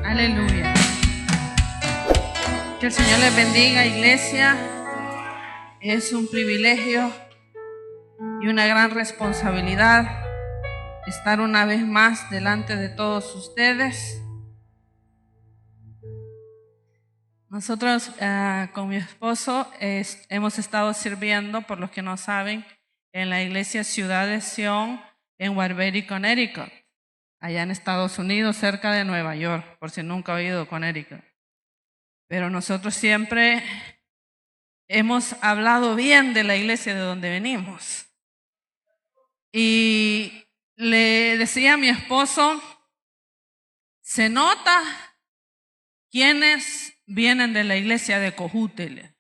Aleluya. Que el Señor les bendiga, iglesia. Es un privilegio y una gran responsabilidad estar una vez más delante de todos ustedes. Nosotros con mi esposo hemos estado sirviendo, por los que no saben, en la iglesia Ciudad de Sion en Waterbury, Connecticut, allá en Estados Unidos, cerca de Nueva York, por si nunca ha oído Connecticut. Pero nosotros siempre hemos hablado bien de la iglesia de donde venimos. Y le decía a mi esposo, se nota quiénes vienen de la iglesia de Cojútele,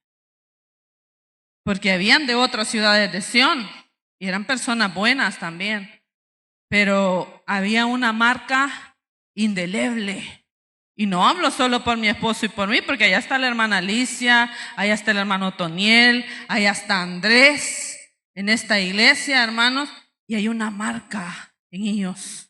porque habían de otras ciudades de Sion y eran personas buenas también, pero había una marca indeleble. Y no hablo solo por mi esposo y por mí, porque allá está la hermana Alicia, allá está el hermano Toniel, allá está Andrés en esta iglesia, hermanos, y hay una marca en ellos.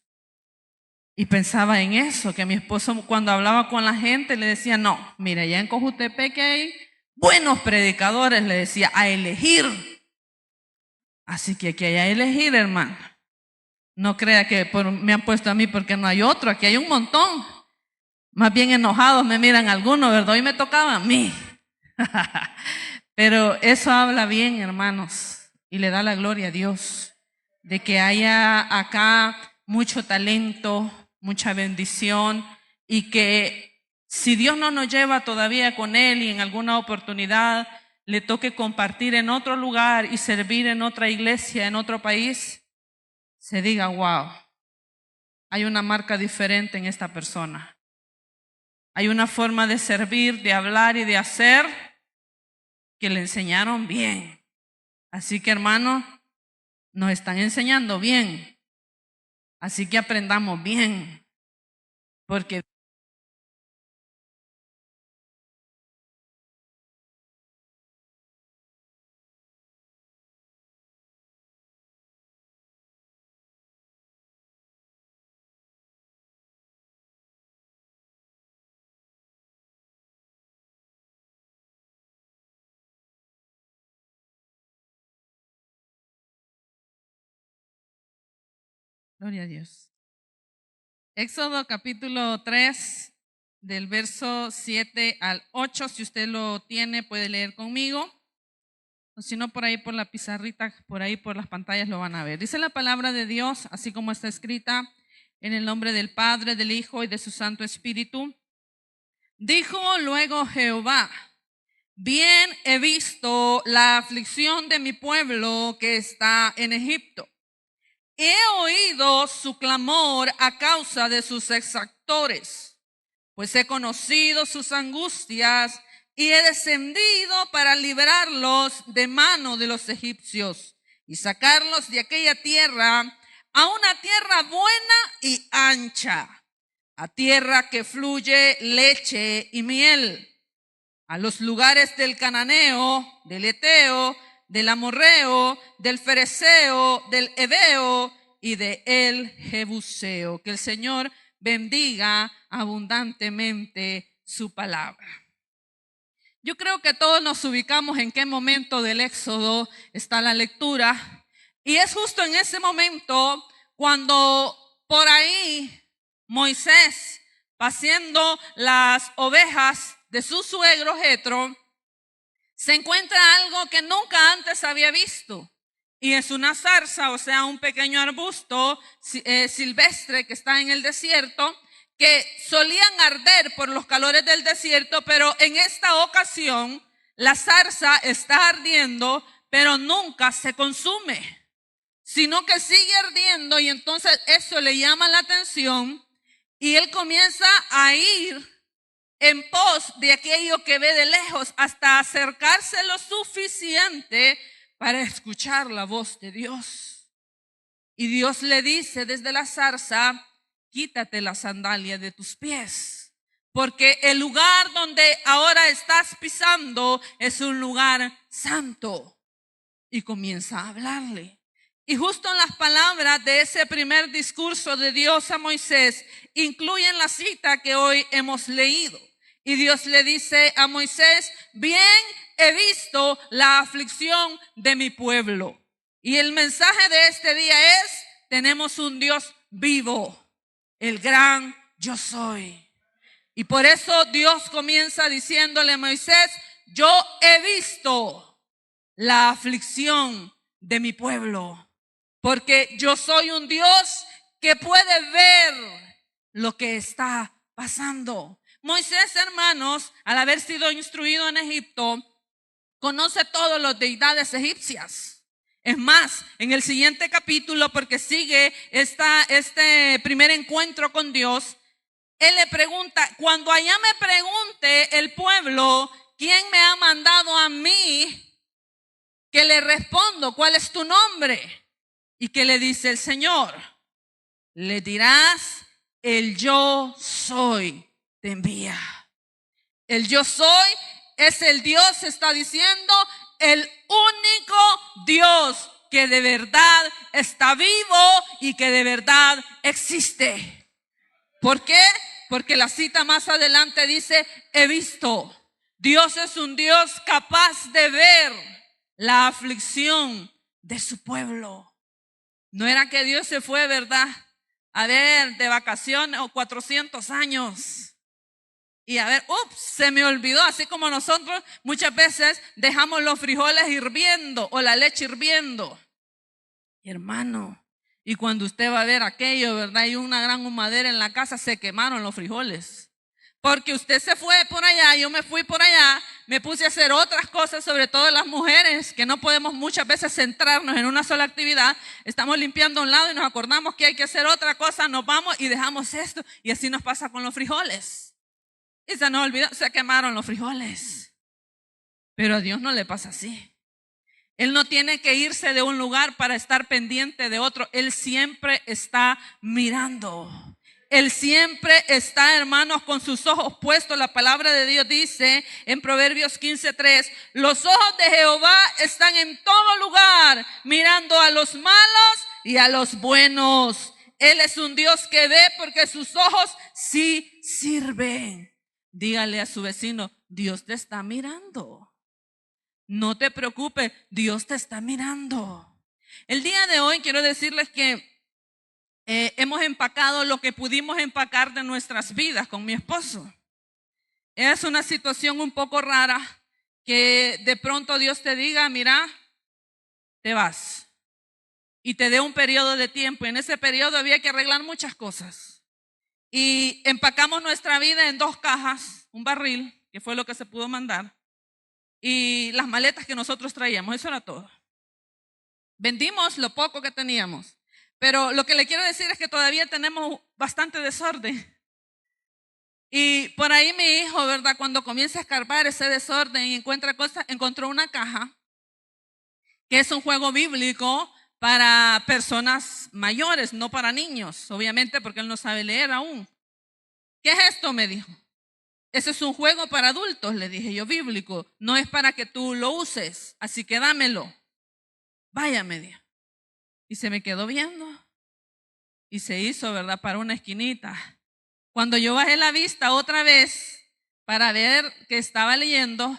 Y pensaba en eso, que mi esposo cuando hablaba con la gente le decía, no, mira, allá en Cojutepec hay buenos predicadores, le decía, a elegir. Así que aquí hay a elegir, hermano. No crea que me han puesto a mí porque no hay otro, aquí hay un montón. Más bien enojados me miran algunos, ¿verdad? Hoy me tocaba a mí. Pero eso habla bien, hermanos, y le da la gloria a Dios, de que haya acá mucho talento, mucha bendición, y que si Dios no nos lleva todavía con Él y en alguna oportunidad le toque compartir en otro lugar y servir en otra iglesia, en otro país, se diga, wow, hay una marca diferente en esta persona. Hay una forma de servir, de hablar y de hacer que le enseñaron bien. Así que, hermanos, nos están enseñando bien. Así que aprendamos bien. Porque gloria a Dios. Éxodo capítulo 3, del verso 7 al 8. Si usted lo tiene, puede leer conmigo. O si no, por ahí por la pizarrita, por ahí por las pantallas lo van a ver. Dice la palabra de Dios, así como está escrita, en el nombre del Padre, del Hijo y de su Santo Espíritu. Dijo luego Jehová, bien he visto la aflicción de mi pueblo que está en Egipto. He oído su clamor a causa de sus exactores, pues he conocido sus angustias y he descendido para librarlos de mano de los egipcios y sacarlos de aquella tierra a una tierra buena y ancha, a tierra que fluye leche y miel, a los lugares del cananeo, del eteo, del amorreo, del fereceo, del heveo y de el jebuseo. Que el Señor bendiga abundantemente su palabra. Yo creo que todos nos ubicamos en qué momento del Éxodo está la lectura, y es justo en ese momento cuando por ahí Moisés, paciendo las ovejas de su suegro Jetro, se encuentra algo que nunca antes había visto, y es una zarza, o sea, un pequeño arbusto silvestre que está en el desierto, que solían arder por los calores del desierto, pero en esta ocasión la zarza está ardiendo, pero nunca se consume, sino que sigue ardiendo, y entonces eso le llama la atención, y él comienza a ir en pos de aquello que ve de lejos hasta acercarse lo suficiente para escuchar la voz de Dios. Y Dios le dice desde la zarza, quítate la sandalia de tus pies, porque el lugar donde ahora estás pisando es un lugar santo. Y comienza a hablarle. Y justo en las palabras de ese primer discurso de Dios a Moisés, incluyen la cita que hoy hemos leído. Y Dios le dice a Moisés: bien he visto la aflicción de mi pueblo. Y el mensaje de este día es: tenemos un Dios vivo, el gran yo soy. Y por eso Dios comienza diciéndole a Moisés: yo he visto la aflicción de mi pueblo. Porque yo soy un Dios que puede ver lo que está pasando. Moisés, hermanos, al haber sido instruido en Egipto, conoce todas las deidades egipcias. Es más, en el siguiente capítulo, porque sigue este primer encuentro con Dios, él le pregunta: cuando allá me pregunte el pueblo, ¿quién me ha mandado a mí? Que le respondo: ¿cuál es tu nombre? ¿Y qué le dice el Señor? Le dirás: el yo soy te envía. El yo soy es el Dios, está diciendo, el único Dios que de verdad está vivo y que de verdad existe. ¿Por qué? Porque la cita más adelante dice: he visto. Dios es un Dios capaz de ver la aflicción de su pueblo. No era que Dios se fue, ¿verdad?, a ver, de vacaciones o 400 años. Y a ver, se me olvidó. Así como nosotros muchas veces dejamos los frijoles hirviendo o la leche hirviendo. Hermano, y cuando usted va a ver aquello, ¿verdad?, hay una gran humadera en la casa, se quemaron los frijoles. Porque usted se fue por allá, yo me fui por allá, me puse a hacer otras cosas, sobre todo las mujeres, que no podemos muchas veces centrarnos en una sola actividad. Estamos limpiando a un lado y nos acordamos que hay que hacer otra cosa, nos vamos y dejamos esto. Y así nos pasa con los frijoles. Y se nos olvidó, se quemaron los frijoles. Pero a Dios no le pasa así. Él no tiene que irse de un lugar para estar pendiente de otro. Él siempre está mirando. Él siempre está, hermanos, con sus ojos puestos. La palabra de Dios dice en Proverbios 15:3: los ojos de Jehová están en todo lugar, mirando a los malos y a los buenos. Él es un Dios que ve, porque sus ojos sí sirven. Dígale a su vecino: Dios te está mirando. No te preocupes, Dios te está mirando. El día de hoy quiero decirles que hemos empacado lo que pudimos empacar de nuestras vidas con mi esposo. Es una situación un poco rara que de pronto Dios te diga: mira, te vas, y te dé un periodo de tiempo. En ese periodo había que arreglar muchas cosas y empacamos nuestra vida en 2 cajas, un barril, que fue lo que se pudo mandar, y las maletas que nosotros traíamos. Eso era todo. Vendimos lo poco que teníamos. Pero lo que le quiero decir es que todavía tenemos bastante desorden. Y por ahí mi hijo, ¿verdad?, cuando comienza a escarbar ese desorden y encuentra cosas, encontró una caja que es un juego bíblico para personas mayores, no para niños, obviamente, porque él no sabe leer aún. ¿Qué es esto?, me dijo. Ese es un juego para adultos, le dije yo, bíblico. No es para que tú lo uses, así que dámelo. Vaya, me dijo. Y se me quedó viendo y se hizo, ¿verdad?, para una esquinita. Cuando yo bajé la vista otra vez para ver qué estaba leyendo,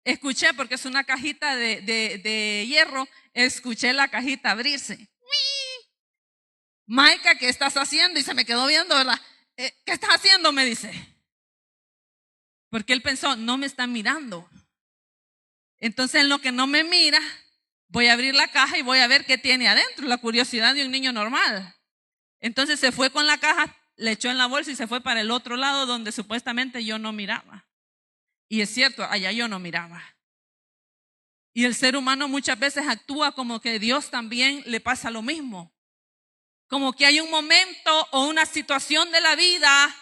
escuché, porque es una cajita de hierro, escuché la cajita abrirse. Maika, ¿qué estás haciendo? Y se me quedó viendo, ¿verdad? ¿Qué estás haciendo?, me dice. Porque él pensó: no me están mirando. Entonces, en lo que no me mira, voy a abrir la caja y voy a ver qué tiene adentro. La curiosidad de un niño normal. Entonces se fue con la caja, le echó en la bolsa y se fue para el otro lado donde supuestamente yo no miraba. Y es cierto, allá yo no miraba. Y el ser humano muchas veces actúa como que a Dios también le pasa lo mismo. Como que hay un momento o una situación de la vida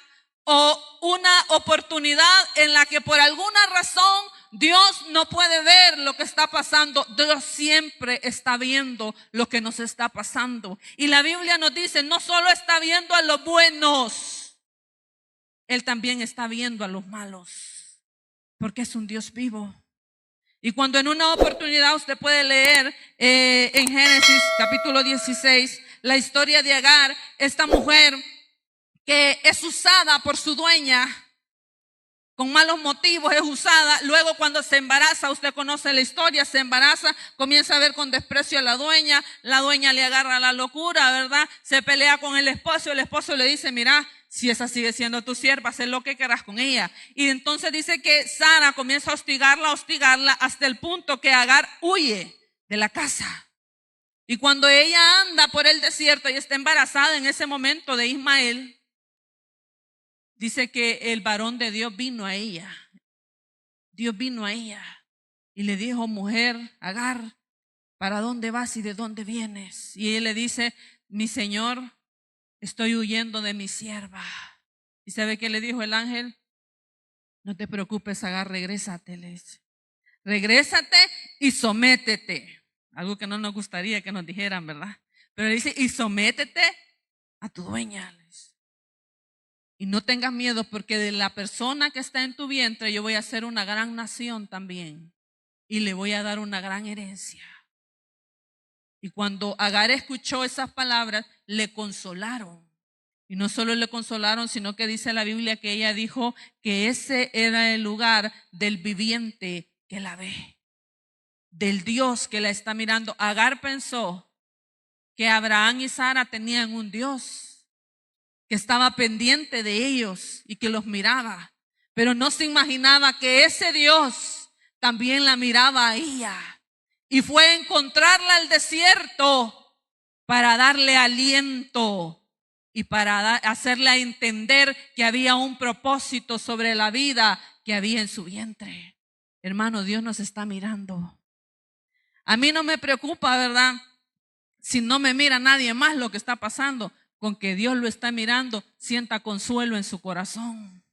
o una oportunidad en la que por alguna razón Dios no puede ver lo que está pasando. Dios siempre está viendo lo que nos está pasando. Y la Biblia nos dice: no solo está viendo a los buenos, Él también está viendo a los malos, porque es un Dios vivo. Y cuando en una oportunidad usted puede leer en Génesis capítulo 16 la historia de Agar, esta mujer que es usada por su dueña con malos motivos, es usada. Luego cuando se embaraza, usted conoce la historia, se embaraza, comienza a ver con desprecio a la dueña le agarra la locura, ¿verdad? Se pelea con el esposo le dice, mira, si esa sigue siendo tu sierva, haz lo que quieras con ella. Y entonces dice que Sara comienza a hostigarla hasta el punto que Agar huye de la casa. Y cuando ella anda por el desierto y está embarazada en ese momento de Ismael, dice que el varón de Dios vino a ella. Dios vino a ella y le dijo, mujer, Agar, ¿para dónde vas y de dónde vienes? Y ella le dice, mi señor, estoy huyendo de mi sierva. ¿Y sabe qué le dijo el ángel? No te preocupes, Agar, regrésate, le dice. Regrésate y sométete. Algo que no nos gustaría que nos dijeran, ¿verdad? Pero le dice, y sométete a tu dueña. Y no tengas miedo, porque de la persona que está en tu vientre yo voy a hacer una gran nación también. Y le voy a dar una gran herencia. Y cuando Agar escuchó esas palabras, le consolaron. Y no solo le consolaron, sino que dice la Biblia que ella dijo que ese era el lugar del viviente que la ve, del Dios que la está mirando. Agar pensó que Abraham y Sara tenían un Dios que estaba pendiente de ellos y que los miraba, pero no se imaginaba que ese Dios también la miraba a ella. Y fue a encontrarla al desierto para darle aliento y para hacerle a entender que había un propósito sobre la vida que había en su vientre. Hermano, Dios nos está mirando. A mí no me preocupa, ¿verdad? Si no me mira nadie más lo que está pasando. Con que Dios lo está mirando, sienta consuelo en su corazón.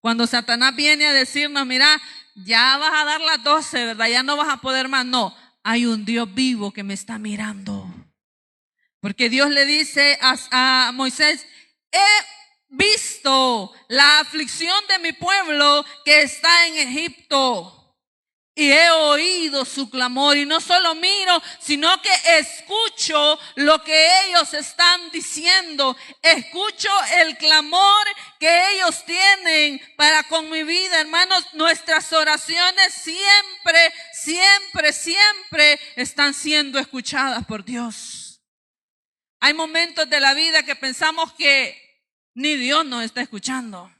Cuando Satanás viene a decirnos, mira, ya vas a dar las 12, ¿verdad? Ya no vas a poder más. No, hay un Dios vivo que me está mirando. Porque Dios le dice a Moisés, he visto la aflicción de mi pueblo que está en Egipto. Y he oído su clamor, y no solo miro, sino que escucho lo que ellos están diciendo. Escucho el clamor que ellos tienen para con mi vida. Hermanos, nuestras oraciones siempre están siendo escuchadas por Dios. Hay momentos de la vida que pensamos que ni Dios nos está escuchando.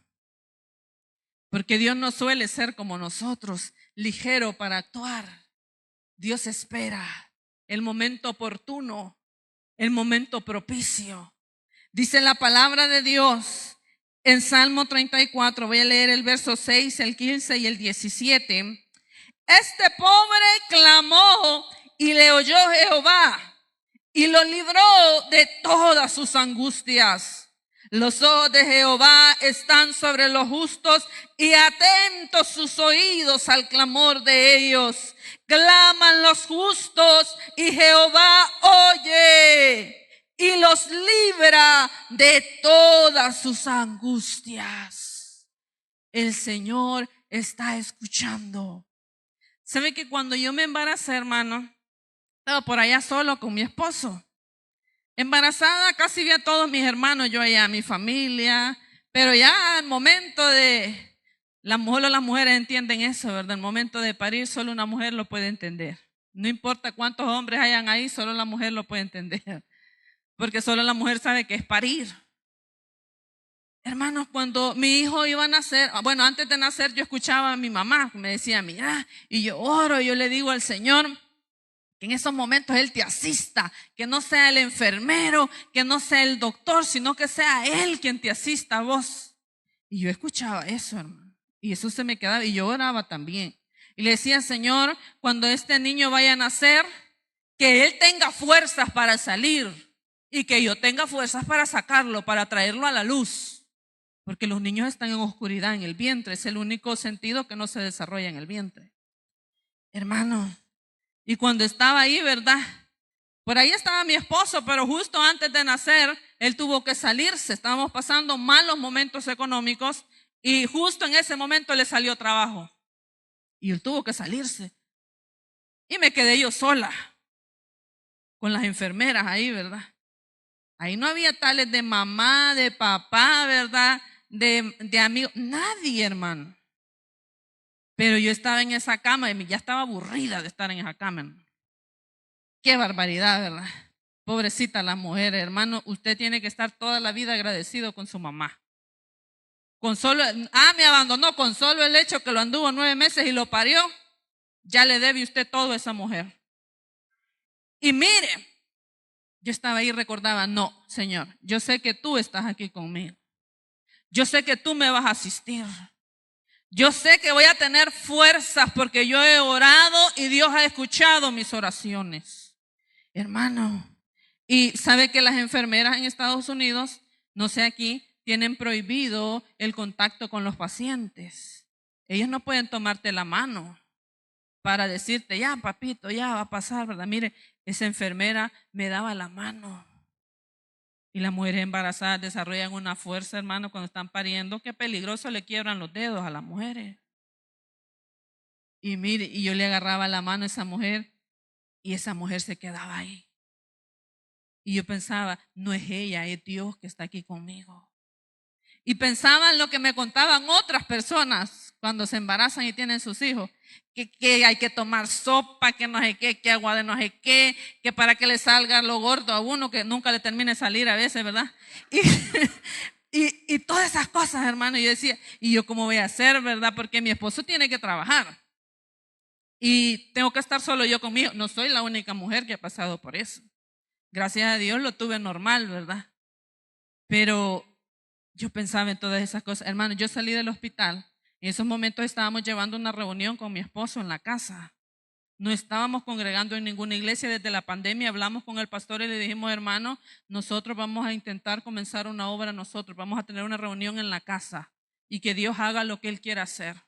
Porque Dios no suele ser como nosotros, ligero para actuar. Dios espera el momento oportuno, el momento propicio. Dice la palabra de Dios en Salmo 34, voy a leer el verso 6, el 15 y el 17. Este pobre clamó y le oyó Jehová y lo libró de todas sus angustias. Los ojos de Jehová están sobre los justos y atentos sus oídos al clamor de ellos. Claman los justos y Jehová oye y los libra de todas sus angustias. El Señor está escuchando. ¿Sabe que cuando yo me embaracé, hermano, estaba por allá solo con mi esposo? Embarazada, casi vi a todos mis hermanos, yo allá, mi familia, pero ya al momento de, solo las mujeres entienden eso, ¿verdad? El momento de parir, solo una mujer lo puede entender. No importa cuántos hombres hayan ahí, solo la mujer lo puede entender, porque solo la mujer sabe que es parir. Hermanos, cuando mi hijo iba a nacer, bueno, antes de nacer yo escuchaba a mi mamá, me decía, mira, y yo oro, yo le digo al Señor, que en esos momentos Él te asista, que no sea el enfermero, que no sea el doctor, sino que sea Él quien te asista a vos. Y yo escuchaba eso, hermano, y eso se me quedaba, y yo oraba también. Y le decía, Señor, cuando este niño vaya a nacer, que Él tenga fuerzas para salir y que yo tenga fuerzas para sacarlo, para traerlo a la luz. Porque los niños están en oscuridad en el vientre, es el único sentido que no se desarrolla en el vientre. Hermano, y cuando estaba ahí, ¿verdad? Por ahí estaba mi esposo, pero justo antes de nacer, él tuvo que salirse. Estábamos pasando malos momentos económicos y justo en ese momento le salió trabajo. Y él tuvo que salirse. Y me quedé yo sola con las enfermeras ahí, ¿verdad? Ahí no había tales de mamá, de papá, ¿verdad? De amigos, nadie, hermano. Pero yo estaba en esa cama y ya estaba aburrida de estar en esa cama, hermano. Qué barbaridad, ¿verdad? Pobrecita la mujer, hermano. Usted tiene que estar toda la vida agradecido con su mamá. Me abandonó con solo el hecho que lo anduvo 9 meses y lo parió. Ya le debe usted todo a esa mujer. Y mire, yo estaba ahí y recordaba, no, Señor, yo sé que tú estás aquí conmigo. Yo sé que tú me vas a asistir. Yo sé que voy a tener fuerzas porque yo he orado y Dios ha escuchado mis oraciones. Hermano, y sabe que las enfermeras en Estados Unidos, no sé aquí, tienen prohibido el contacto con los pacientes. Ellos no pueden tomarte la mano para decirte, ya papito, ya va a pasar, ¿verdad? Mire, esa enfermera me daba la mano. Y las mujeres embarazadas desarrollan una fuerza, hermano, cuando están pariendo, que peligroso, le quiebran los dedos a las mujeres. Y mire, y yo le agarraba la mano a esa mujer y esa mujer se quedaba ahí. Y yo pensaba, no es ella, es Dios que está aquí conmigo. Y pensaba en lo que me contaban otras personas cuando se embarazan y tienen sus hijos, que hay que tomar sopa, que no sé qué, que agua de no sé qué, que para que le salga lo gordo a uno, que nunca le termine de salir a veces, ¿verdad? Y todas esas cosas, hermano, yo decía, ¿y yo cómo voy a hacer, verdad? Porque mi esposo tiene que trabajar y tengo que estar solo yo conmigo. No soy la única mujer que ha pasado por eso. Gracias a Dios lo tuve normal, ¿verdad? Pero yo pensaba en todas esas cosas. Hermano, yo salí del hospital. En esos momentos estábamos llevando una reunión con mi esposo en la casa. No estábamos congregando en ninguna iglesia. Desde la pandemia hablamos con el pastor y le dijimos, hermano, nosotros vamos a intentar comenzar una obra nosotros. Vamos a tener una reunión en la casa y que Dios haga lo que Él quiera hacer.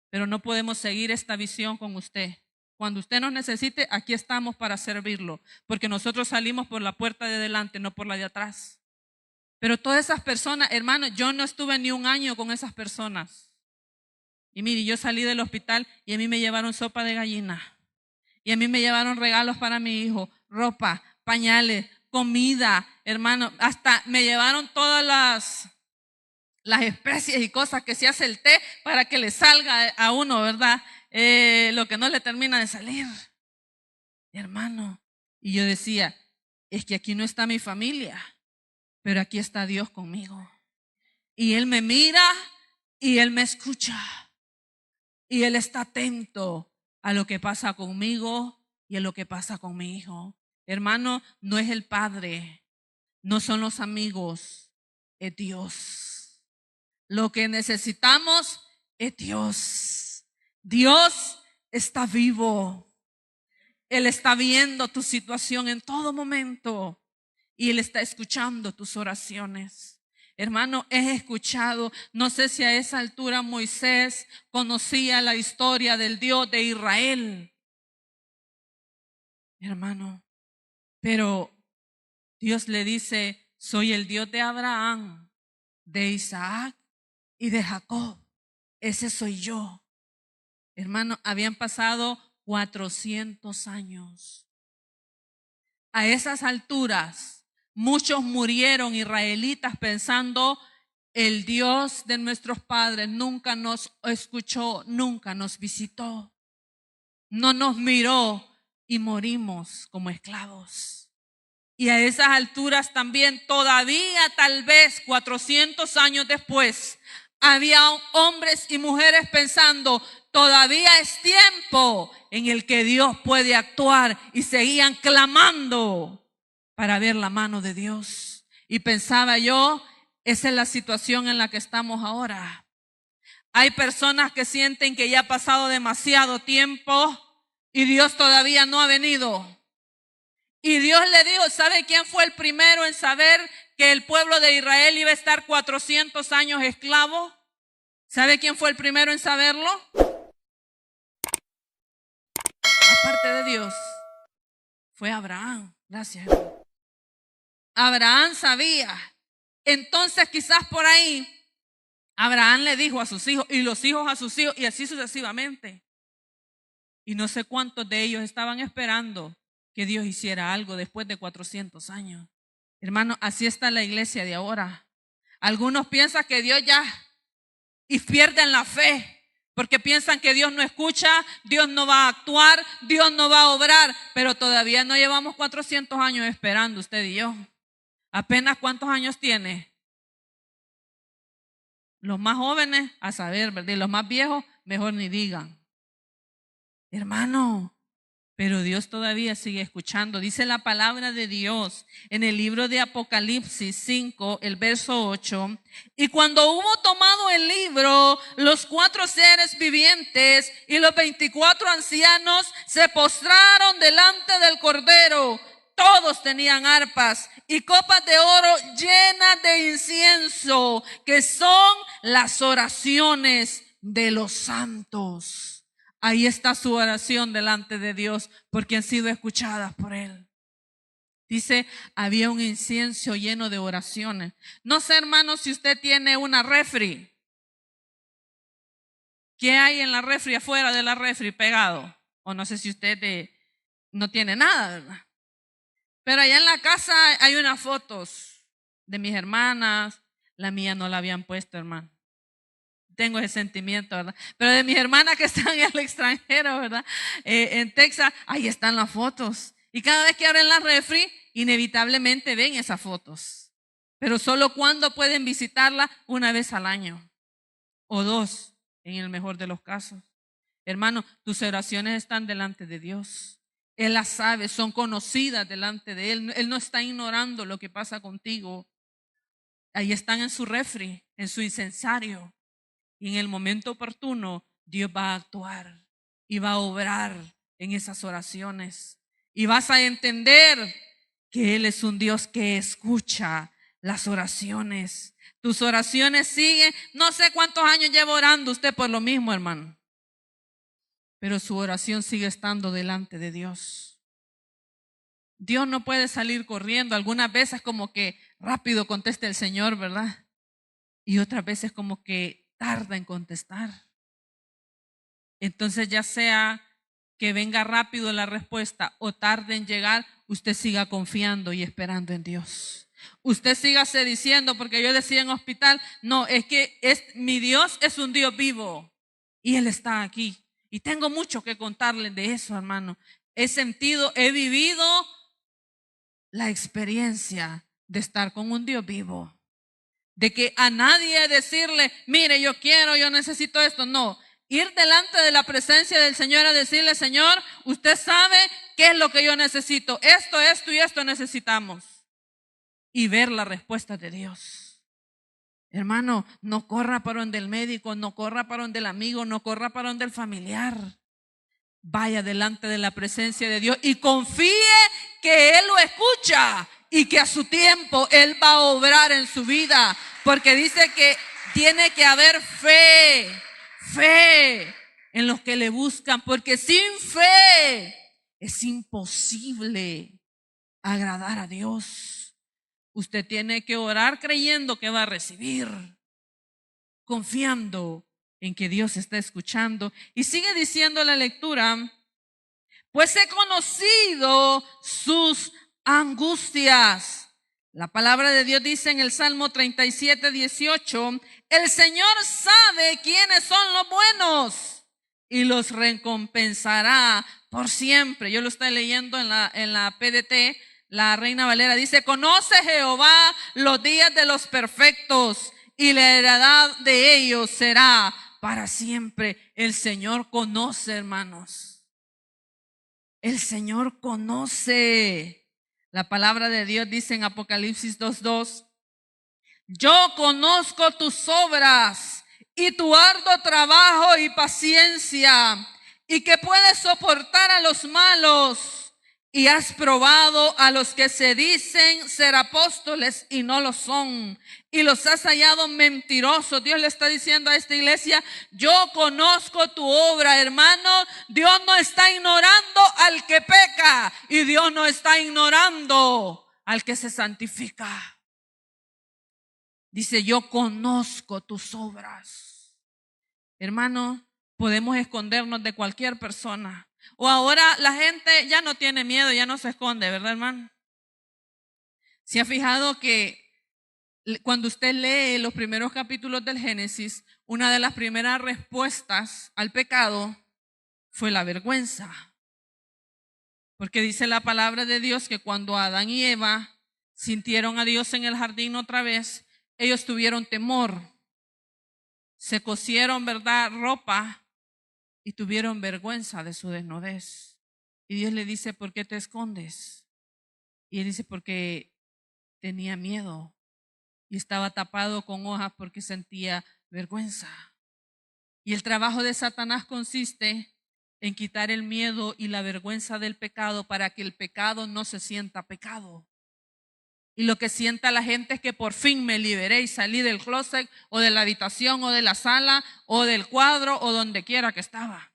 Pero no podemos seguir esta visión con usted. Cuando usted nos necesite, aquí estamos para servirlo. Porque nosotros salimos por la puerta de delante, no por la de atrás. Pero todas esas personas, hermano, yo no estuve ni un año con esas personas. Y mire, yo salí del hospital y a mí me llevaron sopa de gallina. Y a mí me llevaron regalos para mi hijo, ropa, pañales, comida, hermano. Hasta me llevaron todas las especies y cosas que se hace el té para que le salga a uno, ¿verdad? Lo que no le termina de salir. Hermano. Y yo decía, es que aquí no está mi familia, pero aquí está Dios conmigo. Y Él me mira y Él me escucha. Y Él está atento a lo que pasa conmigo y a lo que pasa con mi hijo. Hermano, no es el padre, no son los amigos, es Dios. Lo que necesitamos es Dios. Dios está vivo. Él está viendo tu situación en todo momento y Él está escuchando tus oraciones. Hermano, he escuchado, no sé si a esa altura Moisés conocía la historia del Dios de Israel. Hermano, pero Dios le dice, soy el Dios de Abraham, de Isaac y de Jacob. Ese soy yo. Hermano, habían pasado 400 años. A esas alturas, muchos murieron israelitas pensando, el Dios de nuestros padres nunca nos escuchó, nunca nos visitó, no nos miró y morimos como esclavos. Y a esas alturas también, todavía tal vez 400 años después, había hombres y mujeres pensando, todavía es tiempo en el que Dios puede actuar, y seguían clamando para ver la mano de Dios. Y pensaba yo, esa es la situación en la que estamos ahora. Hay personas que sienten que ya ha pasado demasiado tiempo y Dios todavía no ha venido. Y Dios le dijo, ¿sabe quién fue el primero en saber que el pueblo de Israel iba a estar 400 años esclavo? ¿Sabe quién fue el primero en saberlo? Aparte de Dios, fue Abraham. Gracias. Abraham sabía. Entonces quizás por ahí, Abraham le dijo a sus hijos y los hijos a sus hijos y así sucesivamente. Y no sé cuántos de ellos estaban esperando que Dios hiciera algo después de 400 años. Hermano, así está la iglesia de ahora. Algunos piensan que Dios ya, y pierden la fe, porque piensan que Dios no escucha, Dios no va a actuar, Dios no va a obrar, pero todavía no llevamos 400 años esperando usted y yo. Apenas ¿cuántos años tiene? Los más jóvenes, a saber, ¿verdad? Y los más viejos, mejor ni digan. Hermano, pero Dios todavía sigue escuchando. Dice la palabra de Dios en el libro de Apocalipsis 5, el verso 8. Y cuando hubo tomado el libro, los 4 seres vivientes y los 24 ancianos se postraron delante del Cordero. Todos tenían arpas y copas de oro llenas de incienso, que son las oraciones de los santos. Ahí está su oración delante de Dios, porque han sido escuchadas por Él. Dice, había un incienso lleno de oraciones. No sé, hermano, si usted tiene una refri. ¿Qué hay en la refri, afuera de la refri pegado? O no sé si usted no tiene nada, ¿verdad? Pero allá en la casa hay unas fotos de mis hermanas. La mía no la habían puesto, hermano. Tengo ese sentimiento, ¿verdad? Pero de mis hermanas que están en el extranjero, ¿verdad? En Texas, ahí están las fotos. Y cada vez que abren la refri, inevitablemente ven esas fotos. Pero solo cuando pueden visitarla, una vez al año. O 2, en el mejor de los casos. Hermano, tus oraciones están delante de Dios. Él las sabe, son conocidas delante de Él. Él no está ignorando lo que pasa contigo. Ahí están en su refri, en su incensario. Y en el momento oportuno, Dios va a actuar y va a obrar en esas oraciones. Y vas a entender que Él es un Dios que escucha las oraciones. Tus oraciones siguen. No sé cuántos años lleva orando usted por lo mismo, hermano. Pero su oración sigue estando delante de Dios. Dios no puede salir corriendo. Algunas veces como que rápido contesta el Señor, ¿verdad? Y otras veces como que tarda en contestar. Entonces, ya sea que venga rápido la respuesta o tarde en llegar, usted siga confiando y esperando en Dios. Usted sígase diciendo, porque yo decía en hospital, no, es que mi Dios es un Dios vivo y Él está aquí. Y tengo mucho que contarles de eso, hermano. He vivido la experiencia de estar con un Dios vivo. De que a nadie decirle, mire, yo necesito esto. No, ir delante de la presencia del Señor a decirle, Señor, usted sabe qué es lo que yo necesito. Esto y esto necesitamos. Y ver la respuesta de Dios. Hermano, no corra para donde el médico, no corra para donde el amigo, no corra para donde el familiar. Vaya delante de la presencia de Dios y confíe que Él lo escucha y que a su tiempo Él va a obrar en su vida, porque dice que tiene que haber fe en los que le buscan, porque sin fe es imposible agradar a Dios. Usted tiene que orar creyendo que va a recibir, confiando en que Dios está escuchando. Y sigue diciendo la lectura, pues he conocido sus angustias. La palabra de Dios dice en el Salmo 37, 18, el Señor sabe quiénes son los buenos y los recompensará por siempre. Yo lo estoy leyendo en la PDT, la Reina Valera dice, conoce Jehová los días de los perfectos y la heredad de ellos será para siempre. El Señor conoce, hermanos. El Señor conoce. La palabra de Dios dice en Apocalipsis 2:2, yo conozco tus obras y tu arduo trabajo y paciencia, y que puedes soportar a los malos, y has probado a los que se dicen ser apóstoles y no lo son, y los has hallado mentirosos. Dios le está diciendo a esta iglesia, yo conozco tu obra, hermano. Dios no está ignorando al que peca y Dios no está ignorando al que se santifica. Dice, yo conozco tus obras. Hermano, podemos escondernos de cualquier persona, O ahora la gente ya no tiene miedo, ya no se esconde, ¿verdad, hermano? ¿Se ha fijado que cuando usted lee los primeros capítulos del Génesis, una de las primeras respuestas al pecado fue la vergüenza? Porque dice la palabra de Dios que cuando Adán y Eva sintieron a Dios en el jardín otra vez, ellos tuvieron temor, se cosieron, ¿verdad?, ropa y tuvieron vergüenza de su desnudez. Y Dios le dice, ¿por qué te escondes? Y él dice, porque tenía miedo y estaba tapado con hojas porque sentía vergüenza. Y el trabajo de Satanás consiste en quitar el miedo y la vergüenza del pecado para que el pecado no se sienta pecado. Y lo que sienta la gente es que por fin me liberé y salí del closet o de la habitación o de la sala o del cuadro o donde quiera que estaba.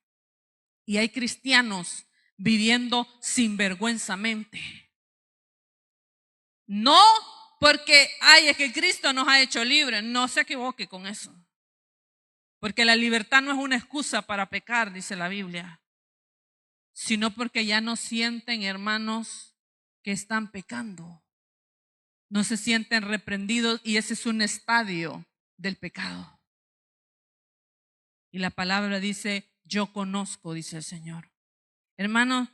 Y hay cristianos viviendo sinvergüenzamente. No porque, es que Cristo nos ha hecho libres. No se equivoque con eso. Porque la libertad no es una excusa para pecar, dice la Biblia. Sino porque ya no sienten, hermanos, que están pecando. No se sienten reprendidos y ese es un estadio del pecado. Y la palabra dice, yo conozco, dice el Señor. Hermano,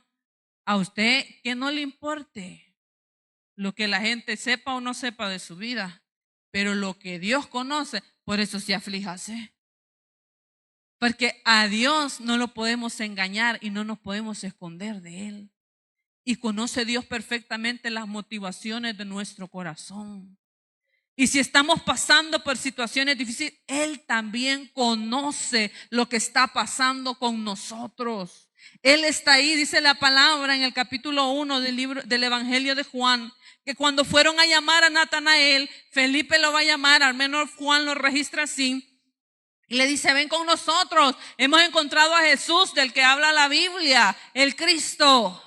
a usted que no le importe lo que la gente sepa o no sepa de su vida, pero lo que Dios conoce, por eso se aflíjase. Porque a Dios no lo podemos engañar y no nos podemos esconder de Él. Y conoce Dios perfectamente las motivaciones de nuestro corazón. Y si estamos pasando por situaciones difíciles, Él también conoce lo que está pasando con nosotros. Él está ahí, dice la palabra en el capítulo 1 del libro del Evangelio de Juan, que cuando fueron a llamar a Natanael, Felipe lo va a llamar, al menos Juan lo registra así, y le dice, ven con nosotros, hemos encontrado a Jesús del que habla la Biblia, el Cristo.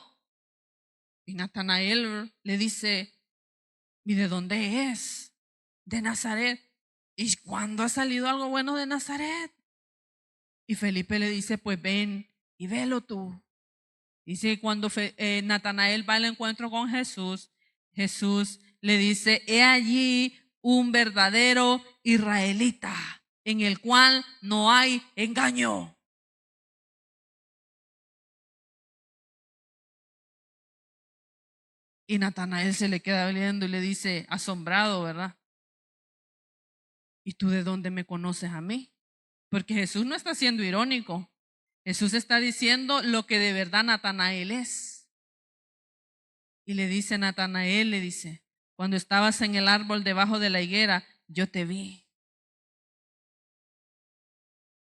Y Natanael le dice, ¿y de dónde es? De Nazaret. ¿Y cuándo ha salido algo bueno de Nazaret? Y Felipe le dice, pues ven y velo tú. Dice, cuando Natanael va al encuentro con Jesús, Jesús le dice, he allí un verdadero israelita en el cual no hay engaño. Y Natanael se le queda viendo y le dice, asombrado, ¿verdad? ¿Y tú de dónde me conoces a mí? Porque Jesús no está siendo irónico. Jesús está diciendo lo que de verdad Natanael es. Y le dice Natanael, le dice, cuando estabas en el árbol debajo de la higuera, yo te vi.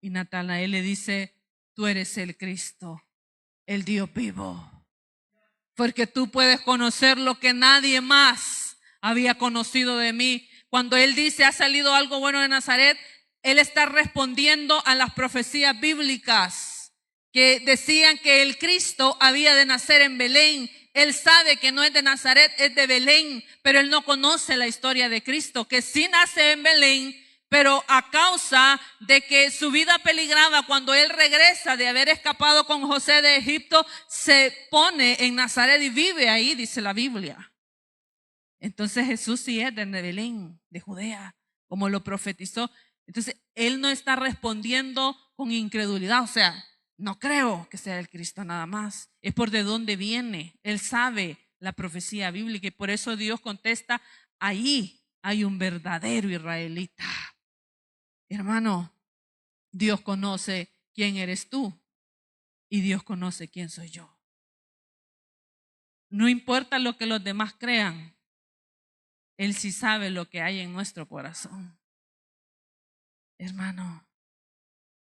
Y Natanael le dice, tú eres el Cristo, el Dios vivo. Porque tú puedes conocer lo que nadie más había conocido de mí. Cuando él dice, ha salido algo bueno de Nazaret, él está respondiendo a las profecías bíblicas que decían que el Cristo había de nacer en Belén. Él sabe que no es de Nazaret, es de Belén, pero él no conoce la historia de Cristo, que sí nace en Belén, pero a causa de que su vida peligraba cuando él regresa de haber escapado con José de Egipto, se pone en Nazaret y vive ahí, dice la Biblia. Entonces Jesús sí es de Belén, de Judea, como lo profetizó. Entonces él no está respondiendo con incredulidad, o sea, no creo que sea el Cristo nada más, es por de dónde viene. Él sabe la profecía bíblica y por eso Dios contesta, ahí hay un verdadero israelita. Hermano, Dios conoce quién eres tú y Dios conoce quién soy yo. No importa lo que los demás crean, Él sí sabe lo que hay en nuestro corazón. Hermano,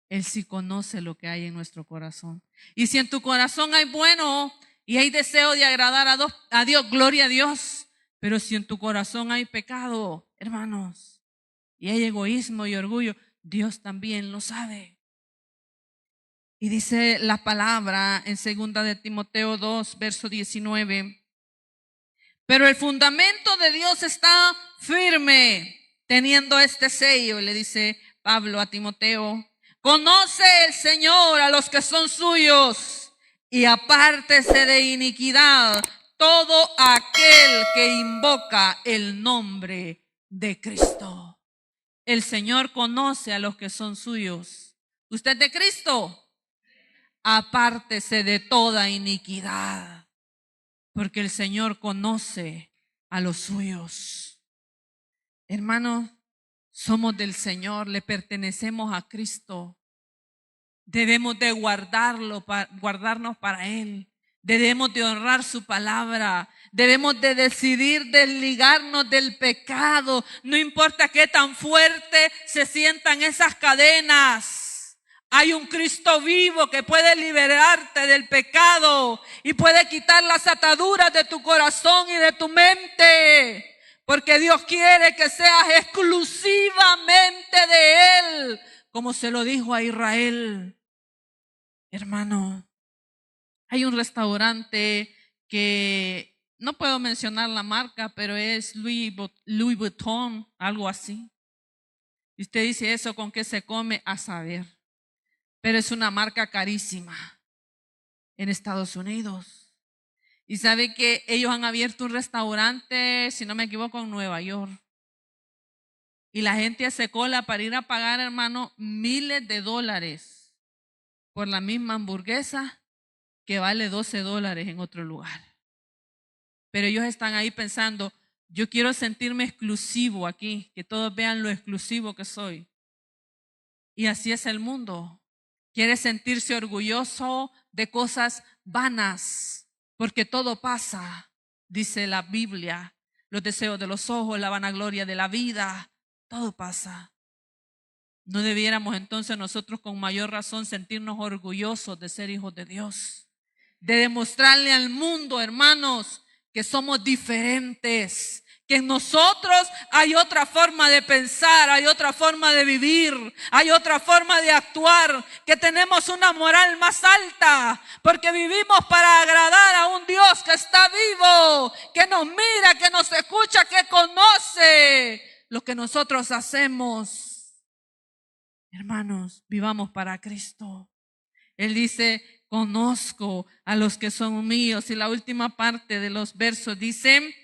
Él sí conoce lo que hay en nuestro corazón. Y si en tu corazón hay bueno y hay deseo de agradar a Dios, gloria a Dios. Pero si en tu corazón hay pecado, hermanos, y hay egoísmo y orgullo, Dios también lo sabe. Y dice la palabra en 2 de Timoteo 2, verso 19. Pero el fundamento de Dios está firme, teniendo este sello, le dice Pablo a Timoteo. Conoce el Señor a los que son suyos. y apártese de iniquidad todo aquel que invoca el nombre de Cristo. El Señor conoce a los que son suyos. ¿Usted es de Cristo? Apártese de toda iniquidad, porque el Señor conoce a los suyos. Hermanos, somos del Señor, le pertenecemos a Cristo. Debemos de guardarnos para Él. Debemos de honrar su palabra. Debemos de decidir desligarnos del pecado. No importa qué tan fuerte se sientan esas cadenas. Hay un Cristo vivo que puede liberarte del pecado y puede quitar las ataduras de tu corazón y de tu mente. Porque Dios quiere que seas exclusivamente de Él, como se lo dijo a Israel. Hermano, hay un restaurante que no puedo mencionar la marca, pero es Louis Vuitton, algo así. Y usted dice, ¿eso con qué se come? A saber. Pero es una marca carísima en Estados Unidos. Y sabe que ellos han abierto un restaurante, si no me equivoco, en Nueva York. Y la gente hace cola para ir a pagar, hermano, miles de dólares por la misma hamburguesa que vale $12 en otro lugar. Pero ellos están ahí pensando, yo quiero sentirme exclusivo aquí, que todos vean lo exclusivo que soy. Y así es el mundo. Quiere sentirse orgulloso de cosas vanas, porque todo pasa, dice la Biblia. Los deseos de los ojos, la vanagloria de la vida, todo pasa. ¿No debiéramos entonces nosotros con mayor razón sentirnos orgullosos de ser hijos de Dios? De demostrarle al mundo, hermanos, que somos diferentes, que en nosotros hay otra forma de pensar, hay otra forma de vivir, hay otra forma de actuar, que tenemos una moral más alta, porque vivimos para agradar a un Dios que está vivo, que nos mira, que nos escucha, que conoce lo que nosotros hacemos. Hermanos, vivamos para Cristo. Él dice, conozco a los que son míos. Y la última parte de los versos dice,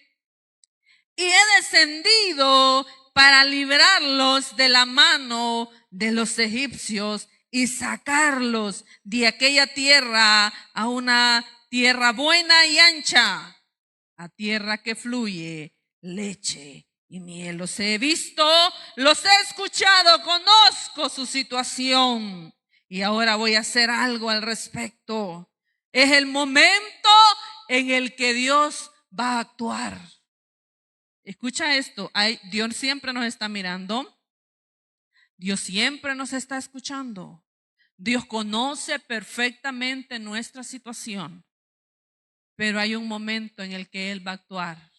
y he descendido para librarlos de la mano de los egipcios y sacarlos de aquella tierra a una tierra buena y ancha, a tierra que fluye leche y miel. Los he visto, los he escuchado, conozco su situación y ahora voy a hacer algo al respecto. Es el momento en el que Dios va a actuar. Escucha esto, Dios siempre nos está mirando, Dios siempre nos está escuchando. Dios conoce perfectamente nuestra situación, pero hay un momento en el que Él va a actuar.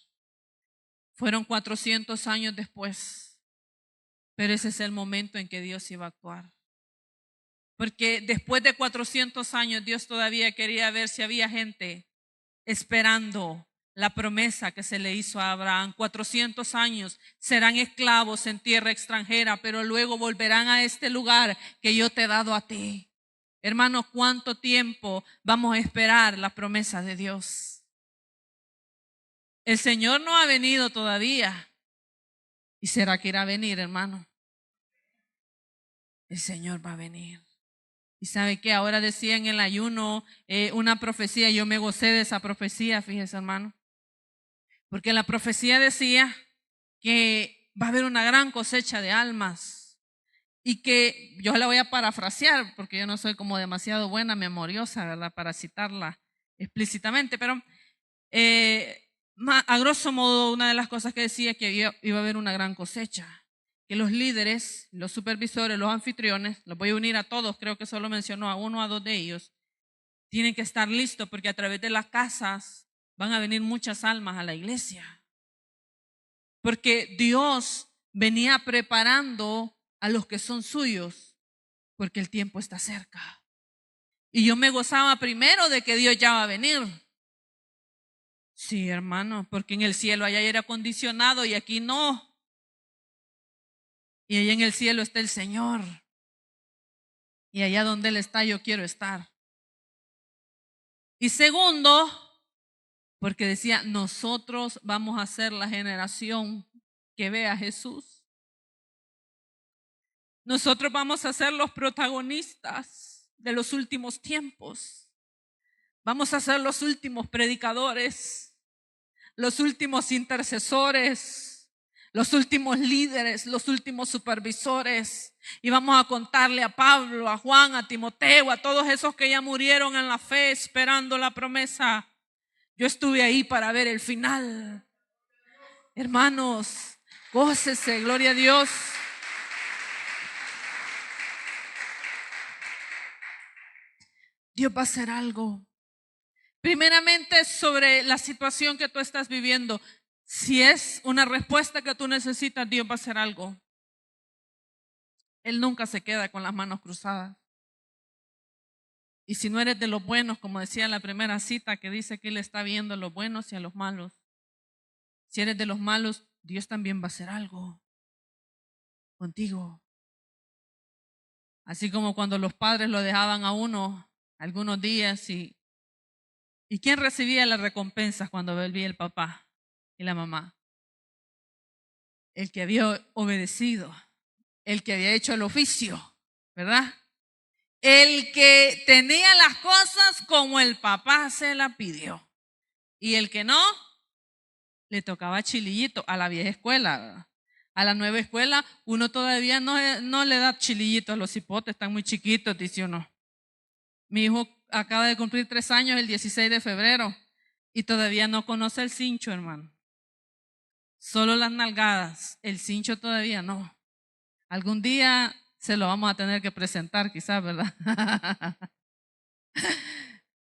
Fueron 400 años después, pero ese es el momento en que Dios iba a actuar. Porque después de 400 años Dios todavía quería ver si había gente esperando la promesa que se le hizo a Abraham. 400 años serán esclavos en tierra extranjera, pero luego volverán a este lugar que yo te he dado a ti. Hermanos, ¿cuánto tiempo vamos a esperar la promesa de Dios? El Señor no ha venido todavía. ¿Y será que irá a venir, hermano? El Señor va a venir. Y sabe que ahora decía en el ayuno una profecía, yo me gocé de esa profecía, fíjese, hermano. Porque la profecía decía que va a haber una gran cosecha de almas y que yo la voy a parafrasear porque yo no soy como demasiado buena memoriosa, ¿verdad? Para citarla explícitamente, pero a grosso modo una de las cosas que decía que iba a haber una gran cosecha, que los líderes, los supervisores, los anfitriones, los voy a unir a todos, creo que solo mencionó a uno o a dos de ellos, tienen que estar listos porque a través de las casas van a venir muchas almas a la iglesia. Porque Dios venía preparando a los que son suyos, porque el tiempo está cerca. Y yo me gozaba primero de que Dios ya va a venir. Sí, hermano, porque en el cielo allá hay aire acondicionado y aquí no. Y allá en el cielo está el Señor. Y allá donde Él está yo quiero estar. Y segundo, porque decía, nosotros vamos a ser la generación que ve a Jesús. Nosotros vamos a ser los protagonistas de los últimos tiempos. Vamos a ser los últimos predicadores, los últimos intercesores, los últimos líderes, los últimos supervisores. Y vamos a contarle a Pablo, a Juan, a Timoteo, a todos esos que ya murieron en la fe esperando la promesa. Yo estuve ahí para ver el final. Hermanos, gócese, gloria a Dios. Dios va a hacer algo. Primeramente, sobre la situación que tú estás viviendo. Si es una respuesta que tú necesitas, Dios va a hacer algo. Él nunca se queda con las manos cruzadas. Y si no eres de los buenos, como decía en la primera cita, que dice que Él está viendo a los buenos y a los malos. Si eres de los malos, Dios también va a hacer algo contigo. Así como cuando los padres lo dejaban a uno algunos días y ¿quién recibía las recompensas cuando volvía el papá y la mamá? El que había obedecido, el que había hecho el oficio, ¿verdad? El que tenía las cosas como el papá se la pidió. Y el que no, le tocaba chilillito a la vieja escuela, ¿verdad? A la nueva escuela, uno todavía no le da chilillito a los hipotes, están muy chiquitos, dice uno. Mi hijo acaba de cumplir 3 años el 16 de febrero y todavía no conoce el cincho, hermano. Solo las nalgadas, el cincho todavía no. Algún día se lo vamos a tener que presentar quizás, ¿verdad?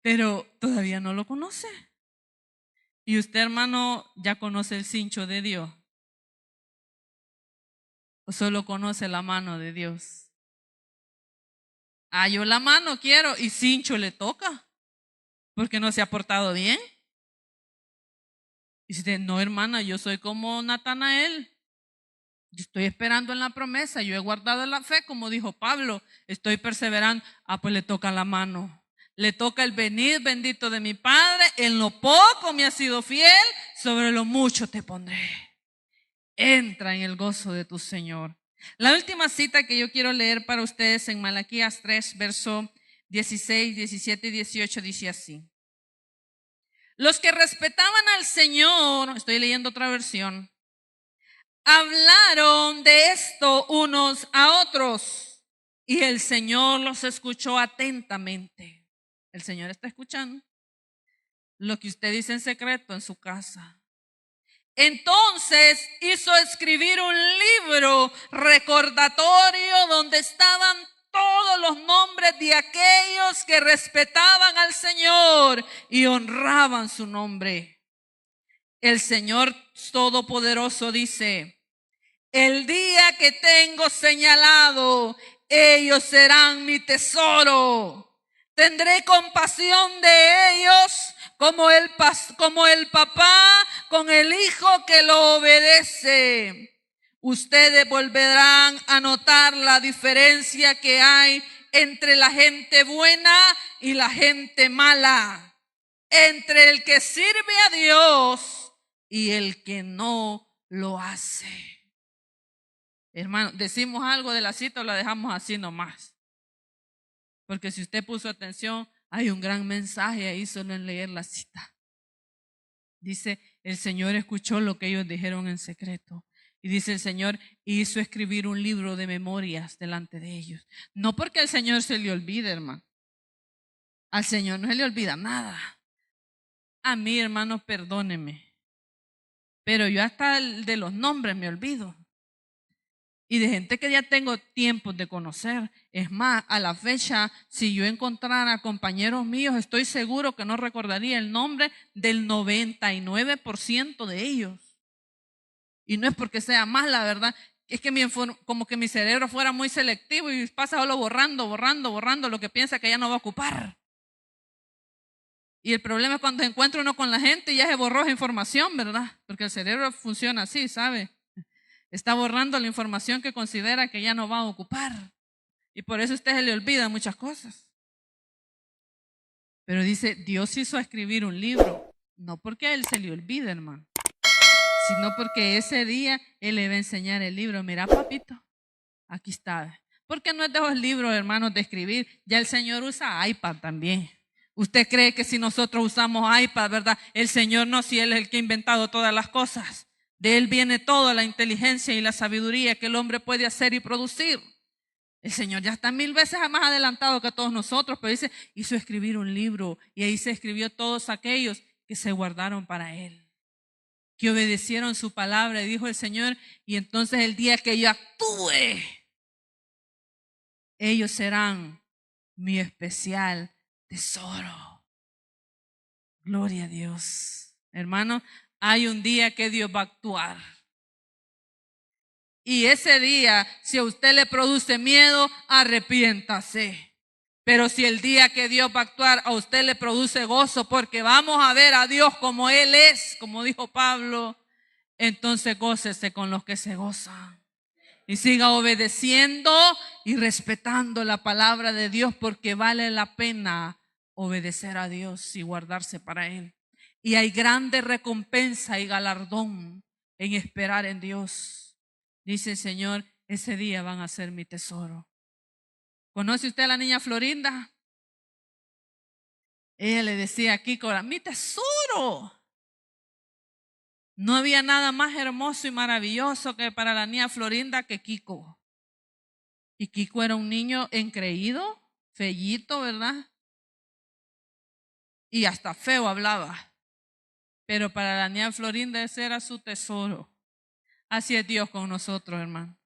Pero todavía no lo conoce. Y usted, hermano, ya conoce el cincho de Dios. ¿O solo conoce la mano de Dios? Ah, yo la mano quiero y cincho le toca. Porque no se ha portado bien. Y dice, no, hermana, yo soy como Natanael. Yo estoy esperando en la promesa. Yo he guardado la fe, como dijo Pablo. Estoy perseverando. Ah, pues le toca la mano. Le toca el venir bendito de mi Padre. En lo poco me has sido fiel. Sobre lo mucho te pondré. Entra en el gozo de tu Señor. La última cita que yo quiero leer para ustedes en Malaquías 3, verso 16, 17 y 18 dice así. Los que respetaban al Señor, estoy leyendo otra versión, hablaron de esto unos a otros y el Señor los escuchó atentamente. El Señor está escuchando lo que usted dice en secreto en su casa. Entonces hizo escribir un libro recordatorio donde estaban todos los nombres de aquellos que respetaban al Señor y honraban su nombre. El Señor Todopoderoso dice, el día que tengo señalado, ellos serán mi tesoro. Tendré compasión de ellos como el papá con el hijo que lo obedece. Ustedes volverán a notar la diferencia que hay entre la gente buena y la gente mala, entre el que sirve a Dios y el que no lo hace. Hermano, decimos algo de la cita o la dejamos así nomás. Porque si usted puso atención, hay un gran mensaje ahí solo en leer la cita. Dice, el Señor escuchó lo que ellos dijeron en secreto. Y dice el Señor, hizo escribir un libro de memorias delante de ellos. No porque al Señor se le olvide, hermano. Al Señor no se le olvida nada. A mí, hermano, perdóneme. Pero yo hasta de los nombres me olvido. Y de gente que ya tengo tiempo de conocer. Es más, a la fecha, si yo encontrara compañeros míos, estoy seguro que no recordaría el nombre del 99% de ellos. Y no es porque sea más, la verdad, es que como que mi cerebro fuera muy selectivo y pasa solo borrando lo que piensa que ya no va a ocupar. Y el problema es cuando se encuentra uno con la gente y ya se borró esa información, ¿verdad? Porque el cerebro funciona así, ¿sabe? Está borrando la información que considera que ya no va a ocupar. Y por eso a usted se le olvida muchas cosas. Pero dice, Dios hizo escribir un libro, no porque a él se le olvide, hermano, sino porque ese día él le va a enseñar el libro. Mira, papito, aquí está. Porque no es de los libros, hermanos, de escribir. Ya el Señor usa iPad también. ¿Usted cree que si nosotros usamos iPad, verdad? El Señor no, si Él es el que ha inventado todas las cosas. De Él viene toda la inteligencia y la sabiduría que el hombre puede hacer y producir. El Señor ya está 1000 veces más adelantado que todos nosotros, pero dice, hizo escribir un libro y ahí se escribió todos aquellos que se guardaron para Él, que obedecieron su palabra, y dijo el Señor, y entonces el día que yo actúe, ellos serán mi especial tesoro. Gloria a Dios. Hermano, hay un día que Dios va a actuar. Y ese día, si a usted le produce miedo, arrepiéntase. Pero si el día que Dios va a actuar a usted le produce gozo, porque vamos a ver a Dios como Él es, como dijo Pablo, entonces gócese con los que se gozan. Y siga obedeciendo y respetando la palabra de Dios, porque vale la pena obedecer a Dios y guardarse para Él. Y hay grande recompensa y galardón en esperar en Dios. Dice el Señor, ese día van a ser mi tesoro. ¿Conoce usted a la niña Florinda? Ella le decía a Kiko, mi tesoro. No había nada más hermoso y maravilloso que para la niña Florinda que Kiko. Y Kiko era un niño engreído, fellito, ¿verdad? Y hasta feo hablaba. Pero para la niña Florinda ese era su tesoro. Así es Dios con nosotros, hermano.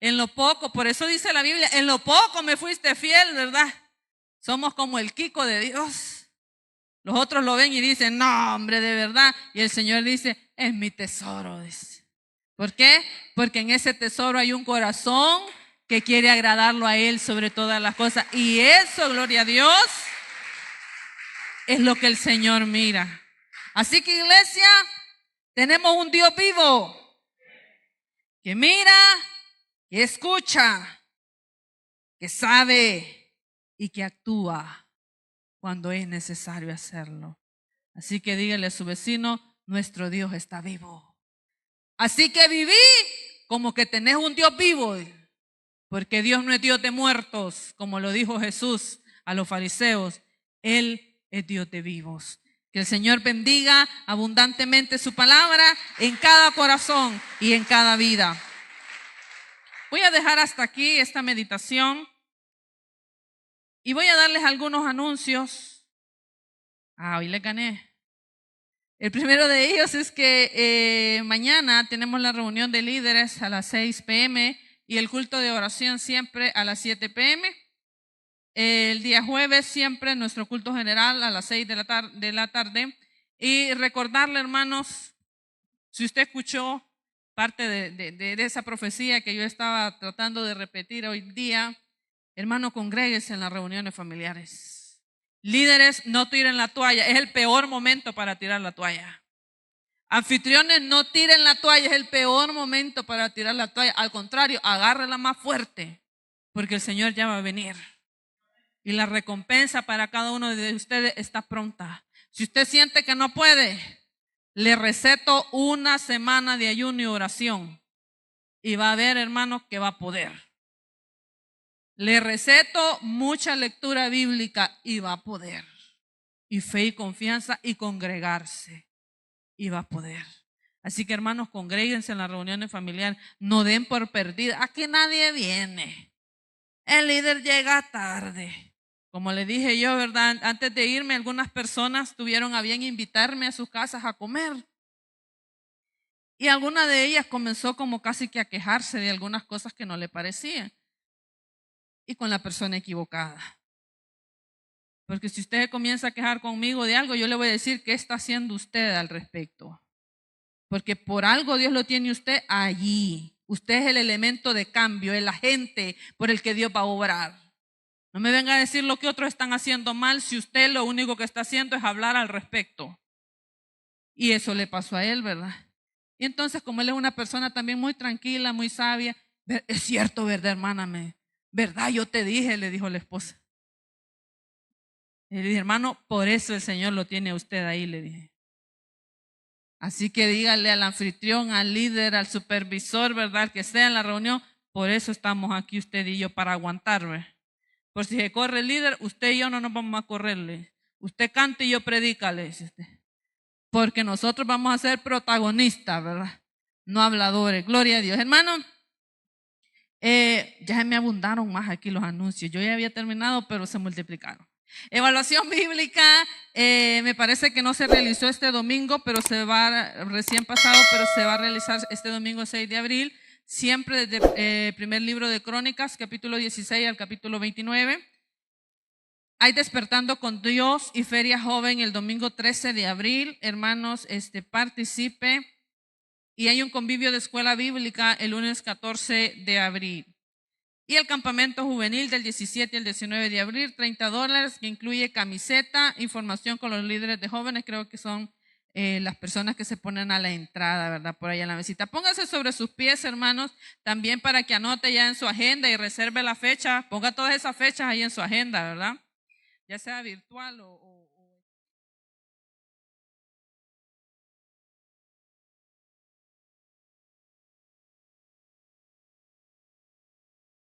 En lo poco, por eso dice la Biblia, en lo poco me fuiste fiel, ¿verdad? Somos como el Kiko de Dios. Los otros lo ven y dicen, no, hombre, de verdad. Y el Señor dice, es mi tesoro, dice. ¿Por qué? Porque en ese tesoro hay un corazón que quiere agradarlo a Él sobre todas las cosas. Y eso, gloria a Dios, es lo que el Señor mira. Así que, iglesia, tenemos un Dios vivo que mira, que escucha, que sabe y que actúa cuando es necesario hacerlo. Así que dígale a su vecino, nuestro Dios está vivo. Así que viví como que tenés un Dios vivo, porque Dios no es Dios de muertos, como lo dijo Jesús a los fariseos. Él es Dios de vivos. Que el Señor bendiga abundantemente su palabra en cada corazón y en cada vida. Voy a dejar hasta aquí esta meditación y voy a darles algunos anuncios. Hoy le gané. El primero de ellos es que mañana tenemos la reunión de líderes a las 6 p.m. y el culto de oración siempre a las 7 p.m. El día jueves siempre nuestro culto general a las 6 de la tarde. Y recordarle, hermanos, si usted escuchó parte de esa profecía que yo estaba tratando de repetir hoy día, hermano, congréguese en las reuniones familiares. Líderes, no tiren la toalla, es el peor momento para tirar la toalla. Anfitriones, no tiren la toalla, es el peor momento para tirar la toalla. Al contrario, agárrela más fuerte, porque el Señor ya va a venir. Y la recompensa para cada uno de ustedes está pronta. Si usted siente que no puede, le receto una semana de ayuno y oración. Y va a ver, hermano, que va a poder. Le receto mucha lectura bíblica y va a poder. Y fe y confianza y congregarse. Y va a poder. Así que, hermanos, congréguense en las reuniones familiares. No den por perdida. Aquí nadie viene. El líder llega tarde. Como le dije yo, ¿verdad? Antes de irme, algunas personas tuvieron a bien invitarme a sus casas a comer. Y alguna de ellas comenzó como casi que a quejarse de algunas cosas que no le parecían. Y con la persona equivocada. Porque si usted comienza a quejar conmigo de algo, yo le voy a decir qué está haciendo usted al respecto. Porque por algo Dios lo tiene usted allí. Usted es el elemento de cambio, el agente por el que Dios va a obrar. No me venga a decir lo que otros están haciendo mal si usted lo único que está haciendo es hablar al respecto. Y eso le pasó a él, ¿verdad? Y entonces, como él es una persona también muy tranquila, muy sabia, es cierto, ¿verdad, hermana? ¿Verdad? Yo te dije, le dijo la esposa. Y le dije, hermano, por eso el Señor lo tiene a usted ahí, le dije. Así que dígale al anfitrión, al líder, al supervisor, ¿verdad? Que esté en la reunión, por eso estamos aquí usted y yo, para aguantarme. Por si se corre el líder, usted y yo no nos vamos a correrle. Usted cante y yo predícale, dice usted. Porque nosotros vamos a ser protagonistas, ¿verdad? No habladores. Gloria a Dios. Hermano, ya se me abundaron más aquí los anuncios. Yo ya había terminado, pero se multiplicaron. Evaluación bíblica, me parece que no se realizó este domingo, pero se va, recién pasado, pero se va a realizar este domingo 6 de abril, siempre desde primer libro de Crónicas, capítulo 16 al capítulo 29. Hay Despertando con Dios y Feria Joven el domingo 13 de abril. Hermanos, participe. Y hay un convivio de escuela bíblica el lunes 14 de abril. Y el campamento juvenil del 17 al 19 de abril, $30, que incluye camiseta, información con los líderes de jóvenes, creo que son las personas que se ponen a la entrada, ¿verdad? Por ahí en la mesita. Póngase sobre sus pies, hermanos, también para que anote ya en su agenda y reserve la fecha. Ponga todas esas fechas ahí en su agenda, ¿verdad? Ya sea virtual o